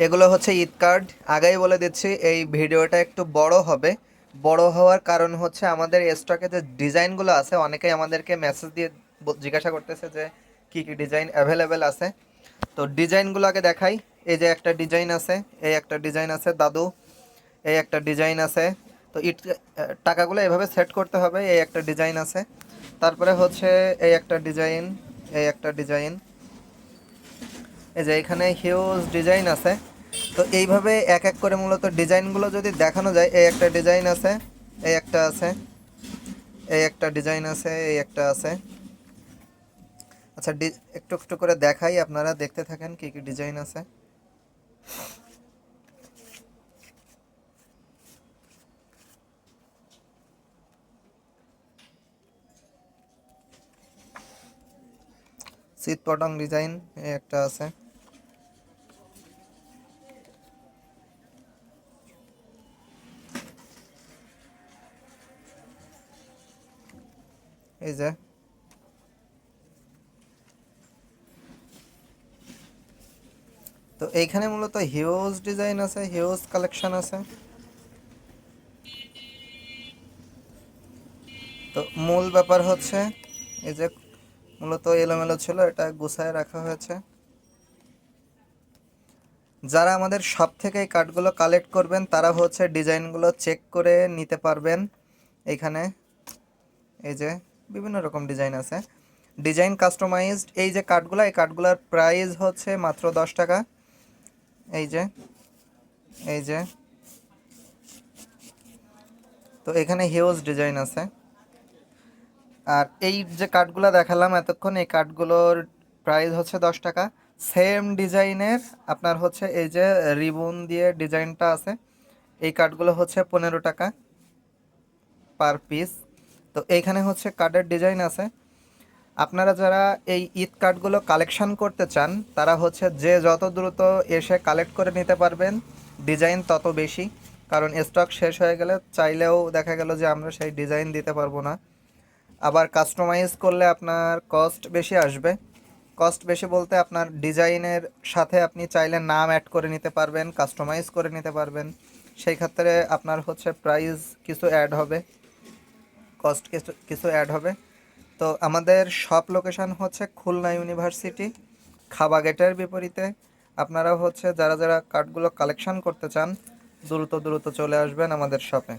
এগুলো হচ্ছে ঈদ কার্ড। আগেই বলে দিচ্ছি এই ভিডিওটা একটু বড় হবে। বড় হওয়ার কারণ হচ্ছে আমাদের স্টকে যে ডিজাইনগুলো আছে, অনেকেই আমাদেরকে মেসেজ দিয়ে জিজ্ঞাসা করতেছে যে কি কি ডিজাইন অ্যাভেলেবেল আছে। তো ডিজাইনগুলো আগে দেখাই। এই যে একটা ডিজাইন আছে, এই একটা ডিজাইন আছে দাদু, এই একটা ডিজাইন আছে। তো টাকাগুলো এভাবে সেট করতে হবে। এই একটা ডিজাইন আছে, তারপরে হচ্ছে এই একটা ডিজাইন, এই একটা ডিজাইন, এই যে এখানে হিউজ ডিজাইন আছে। তো এইভাবে এক এক করে মূলত ডিজাইনগুলো যদি দেখানো যায়, এই একটা ডিজাইন আছে, এই একটা আছে, এই একটা ডিজাইন আছে, এই একটা আছে। আচ্ছা, একটু একটু করে দেখাই, আপনারা দেখতে থাকেন কি কি ডিজাইন আছে। শীত পটং ডিজাইন, এই একটা আছে। এই যে তো এইখানে মূলত হিউজ ডিজাইন আছে, হিউজ কালেকশন আছে। তো মূল ব্যাপার হচ্ছে এই যে মূলত এলোমেলো ছিল, এটা গুছায় রাখা হয়েছে। যারা আমাদের শপ থেকে এই কার্ডগুলো কালেক্ট করবেন তারা হচ্ছে ডিজাইনগুলো চেক করে নিতে পারবেন। এইখানে এই যে বিভিন্ন রকম ডিজাইন আছে, ডিজাইন কাস্টমাইজড। এই যে কার্ডগুলো, এই কার্ডগুলোর প্রাইস হচ্ছে মাত্র 10 টাকা। এই যে, এই যে, তো এখানে হিউজ ডিজাইন আছে। আর এই যে কার্ডগুলো দেখালাম এতক্ষণ, এই কার্ডগুলোর প্রাইস হচ্ছে 10 টাকা। সেম ডিজাইনের আপনার হচ্ছে এই যে রিবন দিয়ে ডিজাইনটা আছে, এই কার্ডগুলো হচ্ছে 15 টাকা পার পিস। তো এইখানে হচ্ছে কার্ডের ডিজাইন আছে। আপনারা যারা এই ঈদ কার্ডগুলো কালেকশন করতে চান তারা হচ্ছে যে যত দ্রুত এসে কালেক্ট করে নিতে পারবেন, ডিজাইন তত বেশি। কারণ স্টক শেষ হয়ে গেলে চাইলেও দেখা গেল যে আমরা সেই ডিজাইন দিতে পারবো না। আবার কাস্টমাইজ করলে আপনার কস্ট বেশি আসবে। কস্ট বেশি বলতে আপনার ডিজাইনের সাথে আপনি চাইলে নাম অ্যাড করে নিতে পারবেন, কাস্টমাইজ করে নিতে পারবেন। সেই ক্ষেত্রে আপনার হচ্ছে প্রাইস কিছু অ্যাড হবে, কস্ট কিছু কিছু অ্যাড হবে। তো আমাদের শপ লোকেশন হচ্ছে খুলনা ইউনিভার্সিটি, খাবা গেটের বিপরীতে। আপনারা হচ্ছে যারা যারা কার্ডগুলো কালেকশন করতে চান দ্রুত দ্রুত চলে আসবেন আমাদের শপে।